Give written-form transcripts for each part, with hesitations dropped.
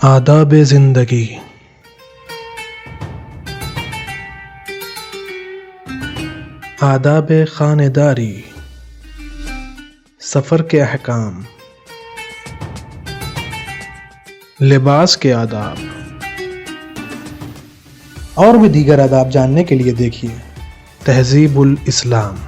آداب زندگی۔ آداب خانیداری، سفر کے احکام، لباس کے آداب اور بھی دیگر آداب جاننے کے لیے دیکھیے تہذیب الاسلام۔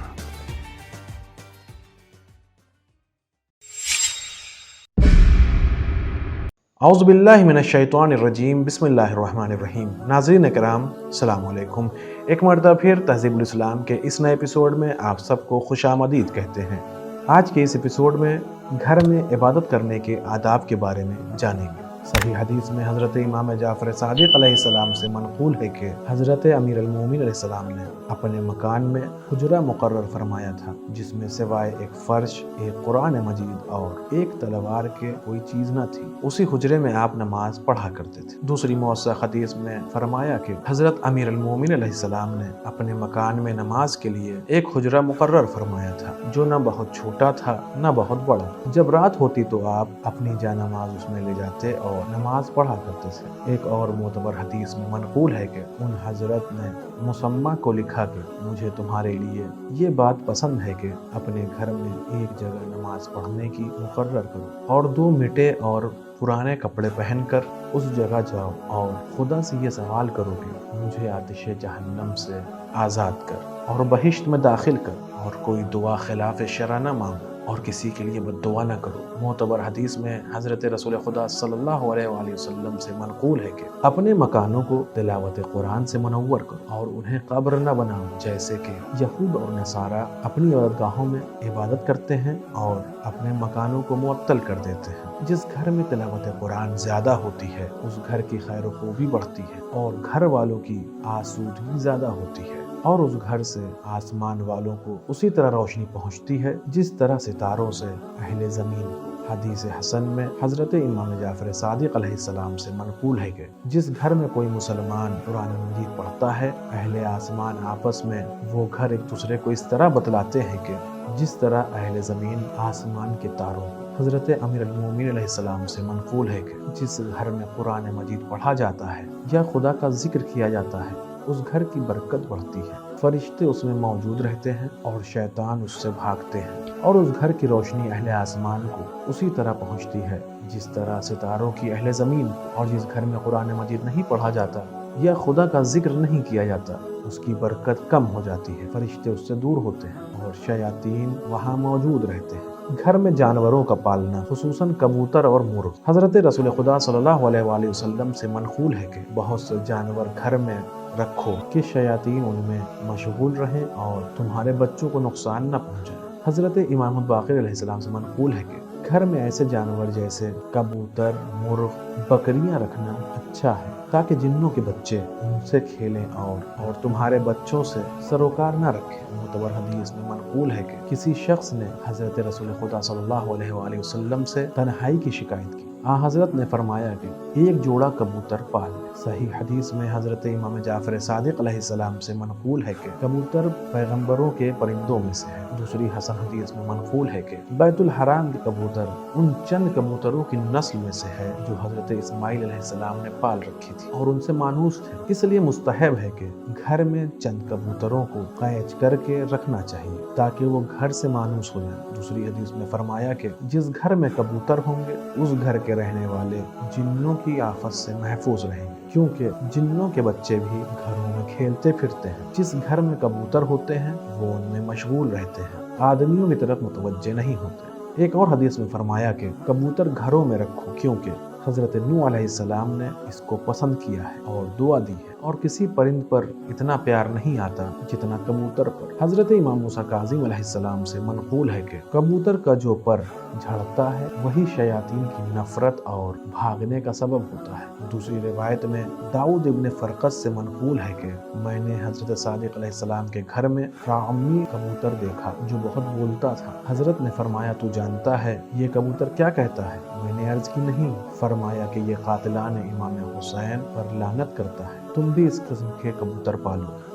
اعوذ باللہ من الشیطان الرجیم، بسم اللہ الرحمن الرحیم۔ ناظرین کرام، السلام علیکم۔ ایک مرتبہ پھر تہذیب الاسلام کے اس نئے ایپیسوڈ میں آپ سب کو خوش آمدید کہتے ہیں۔ آج کے اس ایپیسوڈ میں گھر میں عبادت کرنے کے آداب کے بارے میں جانیں گے۔ صحیح حدیث میں حضرت امام جعفر صادق علیہ السلام سے منقول ہے کہ حضرت امیر المومنین علیہ السلام نے اپنے مکان میں حجرہ مقرر فرمایا تھا، جس میں سوائے ایک فرش، ایک قرآن مجید اور ایک تلوار کے کوئی چیز نہ تھی۔ اسی حجرے میں آپ نماز پڑھا کرتے تھے۔ دوسری موثق حدیث میں فرمایا کہ حضرت امیر المومنین علیہ السلام نے اپنے مکان میں نماز کے لیے ایک حجرہ مقرر فرمایا تھا، جو نہ بہت چھوٹا تھا نہ بہت بڑا۔ جب رات ہوتی تو آپ اپنی جا نماز اس میں لے جاتے اور نماز پڑھا کرتے تھے۔ ایک اور معتبر حدیث میں منقول ہے کہ ان حضرت نے مسمع کو لکھا کہ مجھے تمہارے لیے یہ بات پسند ہے کہ اپنے گھر میں ایک جگہ نماز پڑھنے کی مقرر کرو اور 2 مٹے اور پرانے کپڑے پہن کر اس جگہ جاؤ اور خدا سے یہ سوال کرو کہ مجھے آتش جہنم سے آزاد کر اور بہشت میں داخل کر، اور کوئی دعا خلاف شرع نہ مانگو اور کسی کے لیے بد دعا نہ کرو۔ معتبر حدیث میں حضرت رسول خدا صلی اللہ علیہ وآلہ وسلم سے منقول ہے کہ اپنے مکانوں کو تلاوت قرآن سے منور کرو اور انہیں قبر نہ بناؤ، جیسے کہ یہود اور نصارہ اپنی عبادت گاہوں میں عبادت کرتے ہیں اور اپنے مکانوں کو معطل کر دیتے ہیں۔ جس گھر میں تلاوت قرآن زیادہ ہوتی ہے اس گھر کی خیر و خوبی بڑھتی ہے اور گھر والوں کی آسودگی زیادہ ہوتی ہے، اور اس گھر سے آسمان والوں کو اسی طرح روشنی پہنچتی ہے جس طرح ستاروں سے اہل زمین کو۔ حدیث حسن میں حضرت امام جعفر صادق علیہ السلام سے منقول ہے کہ جس گھر میں کوئی مسلمان قرآن مجید پڑھتا ہے، اہل آسمان آپس میں وہ گھر ایک دوسرے کو اس طرح بتلاتے ہیں کہ جس طرح اہل زمین آسمان کے تاروں کو۔ حضرت امیر المومنین علیہ السلام سے منقول ہے کہ جس گھر میں قرآن مجید پڑھا جاتا ہے یا خدا کا ذکر کیا جاتا ہے، اس گھر کی برکت بڑھتی ہے، فرشتے اس میں موجود رہتے ہیں اور شیطان اس سے بھاگتے ہیں، اور اس گھر کی روشنی اہل آسمان کو اسی طرح پہنچتی ہے جس طرح ستاروں کی اہل زمین کو۔ اور جس گھر میں قرآن مجید نہیں پڑھا جاتا یا خدا کا ذکر نہیں کیا جاتا، اس کی برکت کم ہو جاتی ہے، فرشتے اس سے دور ہوتے ہیں اور شیاطین وہاں موجود رہتے ہیں۔ گھر میں جانوروں کا پالنا، خصوصاً کبوتر اور مرغ۔ حضرت رسول خدا صلی اللہ علیہ وآلہ وسلم سے منقول ہے کہ بہت سے جانور گھر میں رکھو کہ شیاطین ان میں مشغول رہیں اور تمہارے بچوں کو نقصان نہ پہنچائے۔ حضرت امام باقر علیہ السلام سے منقول ہے کہ گھر میں ایسے جانور جیسے کبوتر، مرغ، بکریاں رکھنا اچھا ہے تاکہ جنوں کے بچے ان سے کھیلیں اور تمہارے بچوں سے سروکار نہ رکھیں۔ معتبر حدیث میں منقول ہے کہ کسی شخص نے حضرت رسول خدا صلی اللہ علیہ وآلہ وسلم سے تنہائی کی شکایت کی۔ حضرت نے فرمایا کہ ایک جوڑا کبوتر پال لے۔ صحیح حدیث میں حضرت امام جعفر صادق علیہ السلام سے منقول ہے کہ کبوتر پیغمبروں کے پرندوں میں سے ہے۔ دوسری حسن حدیث میں منقول ہے کہ بیت الحرام کے کبوتر ان چند کبوتروں کی نسل میں سے ہے جو حضرت اسماعیل علیہ السلام نے پال رکھی تھی اور ان سے مانوس تھے، اس لیے مستحب ہے کہ گھر میں چند کبوتروں کو قید کر کے رکھنا چاہیے تاکہ وہ گھر سے مانوس ہو جائیں۔ دوسری حدیث میں فرمایا کہ جس گھر میں کبوتر ہوں گے اس گھر کے رہنے والے جنوں کی آفت سے محفوظ رہیں گے، کیونکہ جنوں کے بچے بھی گھروں میں کھیلتے پھرتے ہیں۔ جس گھر میں کبوتر ہوتے ہیں وہ ان میں مشغول رہتے ہیں، آدمیوں کی طرف متوجہ نہیں ہوتے۔ ایک اور حدیث میں فرمایا کہ کبوتر گھروں میں رکھو، کیونکہ حضرت نوح علیہ السلام نے اس کو پسند کیا ہے اور دعا دی ہے، اور کسی پرند پر اتنا پیار نہیں آتا جتنا کبوتر پر۔ حضرت امام موسیٰ کاظم علیہ السلام سے منقول ہے کہ کبوتر کا جو پر جھڑتا ہے وہی شیاطین کی نفرت اور بھاگنے کا سبب ہوتا ہے۔ دوسری روایت میں داؤد ابن فرقس سے منقول ہے کہ میں نے حضرت صادق علیہ السلام کے گھر میں رامی کبوتر دیکھا جو بہت بولتا تھا۔ حضرت نے فرمایا تو جانتا ہے یہ کبوتر کیا کہتا ہے؟ میں نے عرض کی نہیں۔ فرمایا کہ یہ قاتلان امام حسین پر لعنت کرتا ہے، تم بھی اس قسم کے کبوتر پالو۔